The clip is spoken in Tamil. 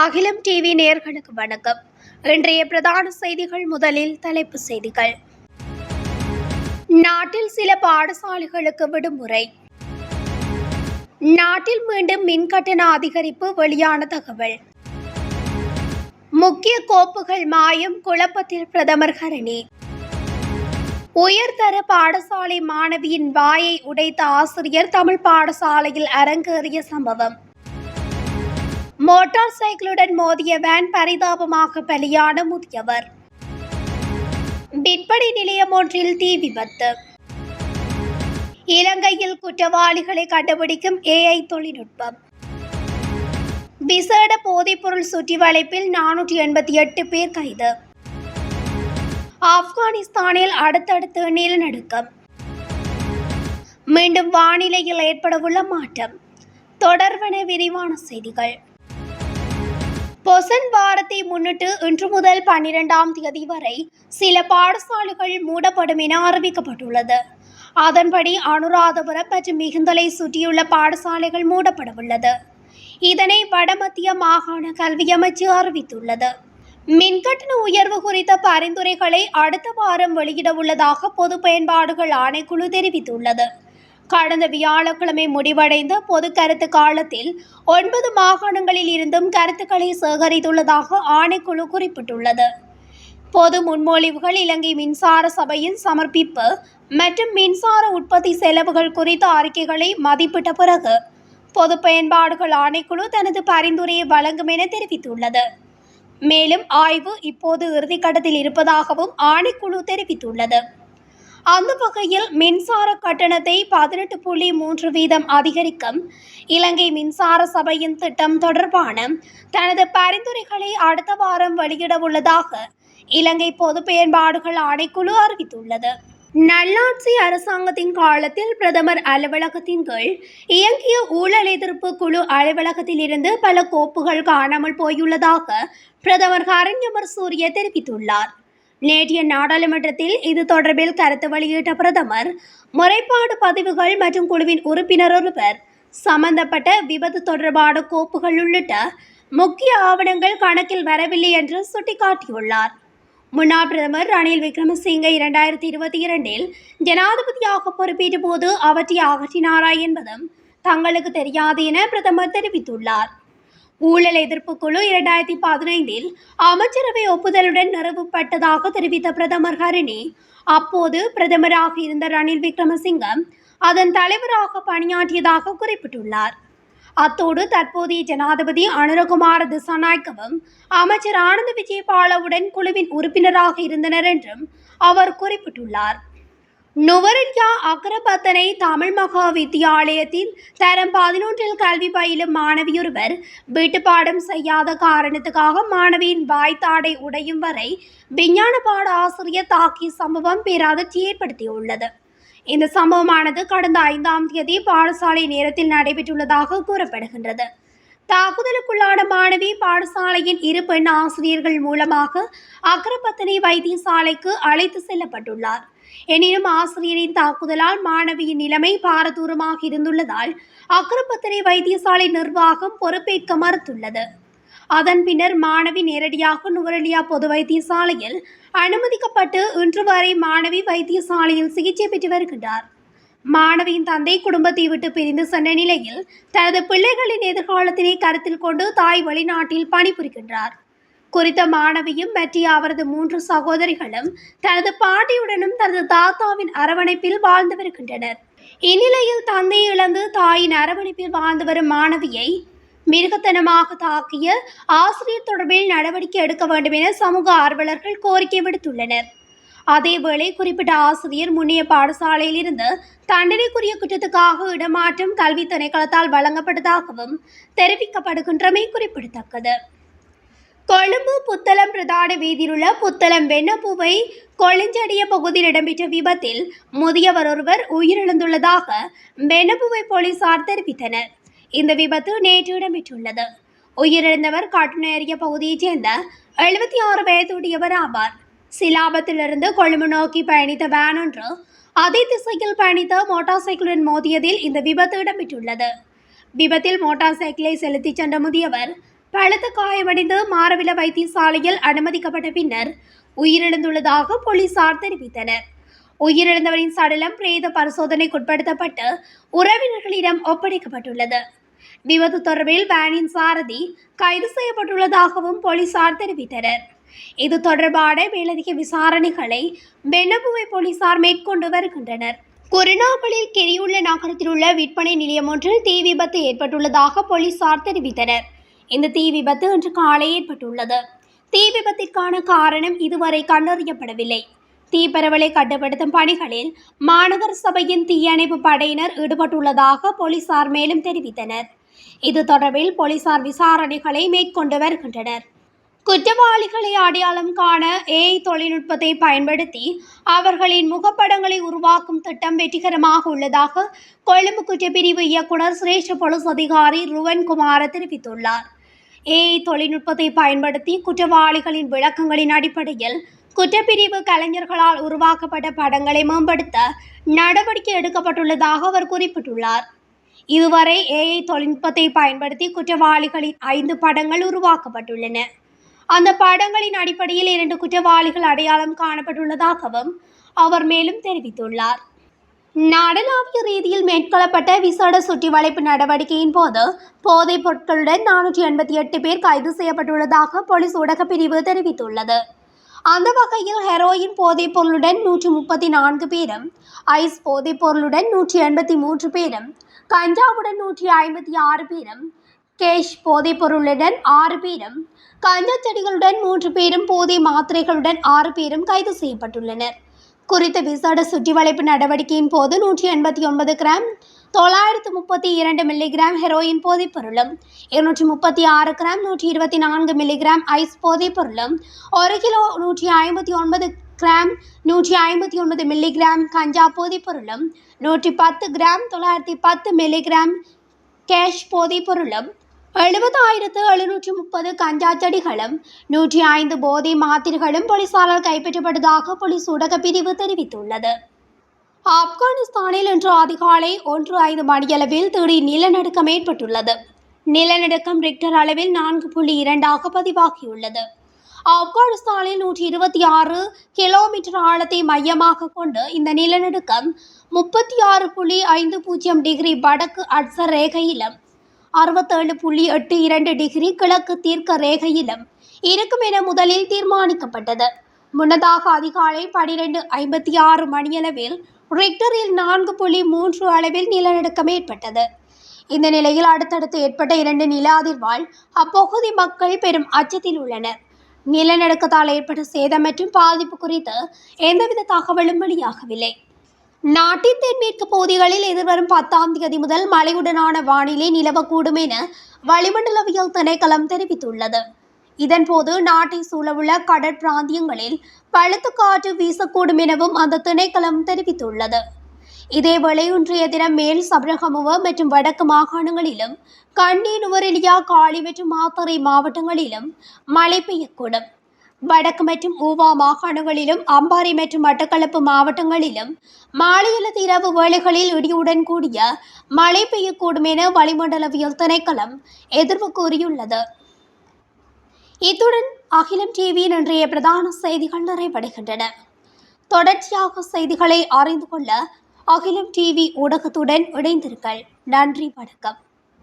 அகிலம் டிவி நேயர்களுக்கு வணக்கம். இன்றைய பிரதான செய்திகள். முதலில் தலைப்புச் செய்திகள். நாட்டில் சில பாடசாலைகளுக்கு விடுமுறை. நாட்டில் மீண்டும் மின்கட்டண அதிகரிப்பு வெளியான தகவல். முக்கிய கோப்புகள் மாயம், குழப்பத்தில் பிரதமர் ஹரணி. உயர்தர பாடசாலை மாணவியின் வாயை உடைத்த ஆசிரியர் தமிழ் பாடசாலையில் அரங்கேறிய சம்பவம். மோட்டார் சைக்கிளுடன் மோதிய வேன், பரிதாபமாக பலியான முதியவர். விற்பனை நிலையம் ஒன்றில் தீ விபத்து. இலங்கையில் குற்றவாளிகளை கண்டுபிடிக்கும் AI தொழில்நுட்பம். விசேட போதைப்பொருள் சுற்றி வளைப்பில் 488 பேர் கைது. ஆப்கானிஸ்தானில் அடுத்தடுத்து நிலநடுக்கம். மீண்டும் வானிலையில் ஏற்படவுள்ள மாற்றம். தொடர்வன விரிவான செய்திகள். பொசன் வாரத்தை முன்னிட்டு இன்று முதல் 12ஆம் தேதி வரை சில பாடசாலைகள் மூடப்படும் என அறிவிக்கப்பட்டுள்ளது. அதன்படி அனுராதபுரம் மற்றும் மிகுந்தலை சுற்றியுள்ள பாடசாலைகள் மூடப்படவுள்ளது. இதனை வடமத்திய மாகாண கல்வி அமைச்சு அறிவித்துள்ளது. மின்கட்டண உயர்வு குறித்த பரிந்துரைகளை அடுத்த வாரம் வெளியிட உள்ளதாக பொது பயன்பாடுகள் ஆணைக்குழு தெரிவித்துள்ளது. கடந்த வியாழக்கிழமை முடிவடைந்த பொது கருத்து காலத்தில் 9 மாகாணங்களில் இருந்தும் கருத்துக்களை சேகரித்துள்ளதாக ஆணைக்குழு குறிப்பிட்டுள்ளது. பொது முன்மொழிவுகள், இலங்கை மின்சார சபையின் சமர்ப்பிப்பு மற்றும் மின்சார உற்பத்தி செலவுகள் குறித்த அறிக்கைகளை மதிப்பிட்ட பிறகு பொது பயன்பாடுகள் ஆணைக்குழு தனது பரிந்துரையை வழங்கும் என தெரிவித்துள்ளது. மேலும் ஆய்வு இப்போது இறுதிக்கட்டத்தில் இருப்பதாகவும் ஆணைக்குழு தெரிவித்துள்ளது. அந்த வகையில் மின்சார கட்டணத்தை 18.3% அதிகரிக்கும் இலங்கை மின்சார சபையின் திட்டம் தொடர்பான தனது பரிந்துரைகளை அடுத்த வாரம் வெளியிட உள்ளதாக இலங்கை பொது பயன்பாடுகள் ஆணைக்குழு அறிவித்துள்ளது. நல்லாட்சி அரசாங்கத்தின் காலத்தில் பிரதமர் அலுவலகத்தின் கீழ் இயங்கிய ஊழல் எதிர்ப்பு குழு அலுவலகத்தில் இருந்து பல கோப்புகள் காணாமல் போயுள்ளதாக பிரதமர் ஹரணி அமரசூரிய தெரிவித்துள்ளார். நேற்றைய நாடாளுமன்றத்தில் இது தொடர்பில் கருத்து வெளியிட்ட பிரதமர், முறைப்பாடு பதிவுகள் மற்றும் குழுவின் உறுப்பினர் ஒருவர் சம்பந்தப்பட்ட விபத்து தொடர்பான கோப்புகள் உள்ளிட்ட முக்கிய ஆவணங்கள் கணக்கில் வரவில்லை என்று சுட்டிக்காட்டியுள்ளார். முன்னாள் பிரதமர் ரணில் விக்ரமசிங்கே 2022இல் ஜனாதிபதியாக பொறுப்பேற்ற போது அவற்றை அகற்றினாரா என்பதும் தங்களுக்கு தெரியாது என பிரதமர் தெரிவித்துள்ளார். ஊழல் எதிர்ப்பு குழு 2015இல் அமைச்சரவை ஒப்புதலுடன் நிறுவப்பட்டதாக தெரிவித்த பிரதமர் ஹரணி, அப்போது பிரதமராக இருந்த ரணில் விக்ரமசிங்கே அதன் தலைவராக பணியாற்றியதாக குறிப்பிட்டுள்ளார். அத்தோடு தற்போதைய ஜனாதிபதி அனுரகுமார திசாநாயக்கவும் அமைச்சர் ஆனந்த விஜயபாலவுடன் குழுவின் உறுப்பினராக இருந்தனர் என்றும் அவர் குறிப்பிட்டுள்ளார். நுவரெலியா அக்கரப்பத்தனை தமிழ் மகா வித்தியாலயத்தில் தரம் 11இல் கல்வி பயிலும் மாணவியொருவர் வீட்டுப்பாடம் செய்யாத காரணத்துக்காக மாணவியின் வாய்த்தாடை உடையும் வரை விஞ்ஞான பாட ஆசிரியர் தாக்கிய சம்பவம் பேரதிர்ச்சி ஏற்படுத்தியுள்ளது. இந்த சம்பவமானது கடந்த 5ஆம் தேதி பாடசாலை நேரத்தில் நடைபெற்றுள்ளதாக கூறப்படுகின்றது. தாக்குதலுக்குள்ளான மாணவி பாடசாலையின் 2 பெண் ஆசிரியர்கள் மூலமாக அக்கரப்பத்தனை வைத்தியசாலைக்கு அழைத்து செல்லப்பட்டுள்ளார். எனினும் ஆசிரியரின் தாக்குதலால் மாணவியின் நிலைமை பாரதூரமாக இருந்துள்ளதால் அக்கரப்பத்தனை வைத்தியசாலை நிர்வாகம் பொறுப்பேற்க மறுத்துள்ளது. அதன் பின்னர் மாணவி நேரடியாக நுவரெலியா பொது வைத்தியசாலையில் அனுமதிக்கப்பட்டு இன்று வரை மாணவி வைத்தியசாலையில் சிகிச்சை பெற்று வருகின்றார். மாணவியின் தந்தை குடும்பத்தை விட்டு பிரிந்து சென்ற நிலையில் தனது பிள்ளைகளின் எதிர்காலத்தினை கருத்தில் கொண்டு தாய் வெளிநாட்டில் பணிபுரிகின்றார். குறித்த மாணவியும் பற்றி அவரது 3 சகோதரிகளும் தனது பாட்டியுடனும் தனது தாத்தாவின் அரவணைப்பில் வாழ்ந்து வருகின்றனர். இந்நிலையில் தந்தையை இழந்து தாயின் அரவணைப்பில் வாழ்ந்து வரும் மாணவியை மிருகத்தனமாக தாக்கிய ஆசிரியர் தொடர்பில் நடவடிக்கை எடுக்க வேண்டும் என சமூக ஆர்வலர்கள் கோரிக்கை விடுத்துள்ளனர். அதேவேளை குறிப்பிட்ட ஆசிரியர் முன்னைய பாடசாலையில் இருந்து தண்டனைக்குரிய குற்றத்துக்காக இடமாற்றம் கல்வி திணைக்களத்தால் வழங்கப்பட்டதாகவும் தெரிவிக்கப்படுகின்றமை குறிப்பிடத்தக்கது. கொழும்பு புத்தளம் பிரதான வீதியிலுள்ள புத்தளம் வெண்ணப்பூவை கொளிஞ்சடிய பகுதியில் இடம்பெற்ற விபத்தில் முதியவர் ஒருவர் உயிரிழந்துள்ளதாக வெண்ணப்பூவை போலீசார் தெரிவித்தனர். இந்த விபத்து நேற்று இடம்பெற்றுள்ளது. உயிரிழந்தவர் காட்டுநேரிய பகுதியைச் சேர்ந்த 76 வயதுடையவர் ஆவார். சிலாபத்திலிருந்து கொழும்பு நோக்கி பயணித்த வேன் ஒன்று அதே திசையில் பயணித்த மோட்டார் சைக்கிளுடன் மோதியதில் இந்த விபத்து இடம்பெற்றுள்ளது. விபத்தில் மோட்டார் சைக்கிளை செலுத்திச் சென்ற முதியவர் பலத்த காயமடைந்து மாரவில வைத்தியசாலையில் அனுமதிக்கப்பட்ட பின்னர் உயிரிழந்துள்ளதாக போலீசார் தெரிவித்தனர். உயிரிழந்தவரின் சடலம் பிரேத பரிசோதனைக்குட்படுத்தப்பட்டு உறவினர்களிடம் ஒப்படைக்கப்பட்டுள்ளது. விபத்து தொடர்பில் வேனின் சாரதி கைது செய்யப்பட்டுள்ளதாகவும் போலீசார் தெரிவித்தனர். இது தொடர்பான மேலதிக விசாரணைகளை வெண்ணப்புவை போலீசார் மேற்கொண்டு வருகின்றனர். குருநாகலில் கிரியுள்ள நகரத்தில் உள்ள விற்பனை நிலையம் ஒன்றில் தீ விபத்து ஏற்பட்டுள்ளதாக போலீசார் தெரிவித்தனர். இந்த தீ விபத்து இன்று காலை ஏற்பட்டுள்ளது. தீ விபத்திற்கான காரணம் இதுவரை கண்டறியப்படவில்லை. தீ பரவலை கட்டுப்படுத்தும் பணிகளில் மாநகர சபையின் தீயணைப்பு படையினர் ஈடுபட்டுள்ளதாக போலீசார் மேலும் தெரிவித்தனர். இது தொடர்பில் போலீசார் விசாரணைகளை மேற்கொண்டு வருகின்றனர். குற்றவாளிகளை அடையாளம் காண ஏஐ தொழில்நுட்பத்தை பயன்படுத்தி அவர்களின் முகப்படங்களை உருவாக்கும் திட்டம் வெற்றிகரமாக உள்ளதாக கொழும்பு குற்றப்பிரிவு இயக்குனர் சிரேஷ்ட போலீஸ் அதிகாரி ருவன்குமார தெரிவித்துள்ளார். ஏஐ தொழில்நுட்பத்தை பயன்படுத்தி குற்றவாளிகளின் விளக்கங்களின் அடிப்படையில் குற்றப்பிரிவு கலைஞர்களால் உருவாக்கப்பட்ட படங்களை மேம்படுத்த நடவடிக்கை எடுக்கப்பட்டுள்ளதாக அவர் குறிப்பிட்டுள்ளார். இதுவரை ஏஐ தொழில்நுட்பத்தை பயன்படுத்தி குற்றவாளிகளின் 5 படங்கள் உருவாக்கப்பட்டுள்ளன. அந்த படங்களின் அடிப்படையில் 2 குற்றவாளிகள் அடையாளம் காணப்பட்டுள்ளதாகவும் அவர் மேலும் தெரிவித்துள்ளார். நாடளாவிய ரீதியில் மேற்கொள்ளப்பட்ட விசேட சுற்றி வளைப்பு நடவடிக்கையின் போது போதைப் பொருட்களுடன் 488 பேர் கைது செய்யப்பட்டுள்ளதாக போலீஸ் ஊடகப் பிரிவு தெரிவித்துள்ளது. அந்த வகையில் ஹெரோயின் போதைப் பொருளுடன் 134 பேரும், ஐஸ் போதைப் பொருளுடன் 183 பேரும், கஞ்சாவுடன் 156 பேரும், கேஷ் போதைப் பொருளுடன் 6 பேரும், கஞ்சா செடிகளுடன் 3 பேரும், போதை மாத்திரைகளுடன் 6 பேரும் கைது செய்யப்பட்டுள்ளனர். குறித்த விசேட சுற்றி வளைப்பு நடவடிக்கையின் போது 189 கிராம் 932 மில்லிகிராம் ஹெரோயின் போதைப் பொருளும், 236 கிராம் 124 மில்லிகிராம் ஐஸ் போதைப் பொருளும், 1 கிலோ 159 கிராம் 159 மில்லிகிராம் கஞ்சா போதைப் பொருளும், 110 கிராம் 910 மில்லிகிராம் கேஷ் போதைப் பொருளும், 70,730 கஞ்சா செடிகளும், 105 போதை மாத்திரைகளும் போலீசாரால் கைப்பற்றப்பட்டதாக போலீஸ் ஊடகப் பிரிவு தெரிவித்துள்ளது. ஆப்கானிஸ்தானில் இன்று அதிகாலை 1:05 மணியளவில் திடீர் நிலநடுக்கம் ஏற்பட்டுள்ளது. நிலநடுக்கம் ரிக்டர் அளவில் 4.2 பதிவாகியுள்ளது. ஆப்கானிஸ்தானில் 126 கிலோமீட்டர் ஆழத்தை மையமாக கொண்டு இந்த நிலநடுக்கம் 36.50 டிகிரி வடக்கு அட்சர் ரேகையிலும் 67.82 டிகிரி கிழக்கு தீர்க்க ரேகையிலும் இருக்கும் என முதலில் தீர்மானிக்கப்பட்டது. முன்னதாக அதிகாலை 12:56 மணியளவில் ரிக்டரில் 4.3 அளவில் நிலநடுக்கம் ஏற்பட்டது. இந்த நிலையில் அடுத்தடுத்து ஏற்பட்ட 2 நில அதிர்வால் அப்பகுதி மக்கள் பெரும் அச்சத்தில் உள்ளனர். நிலநடுக்கத்தால் ஏற்பட்ட சேதம் மற்றும் பாதிப்பு குறித்து எந்தவித தகவலும் வெளியாகவில்லை. நாட்டின் தென்மேற்கு பகுதிகளில் எதிர்வரும் 10ஆம் தேதி முதல் மழையுடனான வானிலை நிலவக்கூடும் என வளிமண்டலவியல் திணைக்களம் தெரிவித்துள்ளது. இதன்போது நாட்டை சூழவுள்ள கடற்பிராந்தியங்களில் பலத்த காற்று வீசக்கூடும் எனவும் அந்த திணைக்களம் தெரிவித்துள்ளது. இதேவேளை இன்றைய தினம் மேல் சபரகமுவ மற்றும் வடக்கு மாகாணங்களிலும் கண்டி, நுவரெலியா, காலி மற்றும் மாத்தறை மாவட்டங்களிலும் மழை பெய்யக்கூடும். வடக்கு மற்றும் ஊவா மாகாணங்களிலும் அம்பாறை மற்றும் மட்டக்களப்பு மாவட்டங்களிலும் மாலை அல்லது இரவு வேளைகளில் இடியுடன் கூடிய மழை பெய்யக்கூடும் என வளிமண்டலவியல் திணைக்களம் எதிர்வு கூறியுள்ளது. இத்துடன் அகிலம் டிவியின் இன்றைய பிரதான செய்திகள் நிறைவடைகின்றன. தொடர்ச்சியாக செய்திகளை அறிந்து கொள்ள அகிலம் டிவி ஊடகத்துடன் இணைந்திருங்கள். நன்றி, வணக்கம்.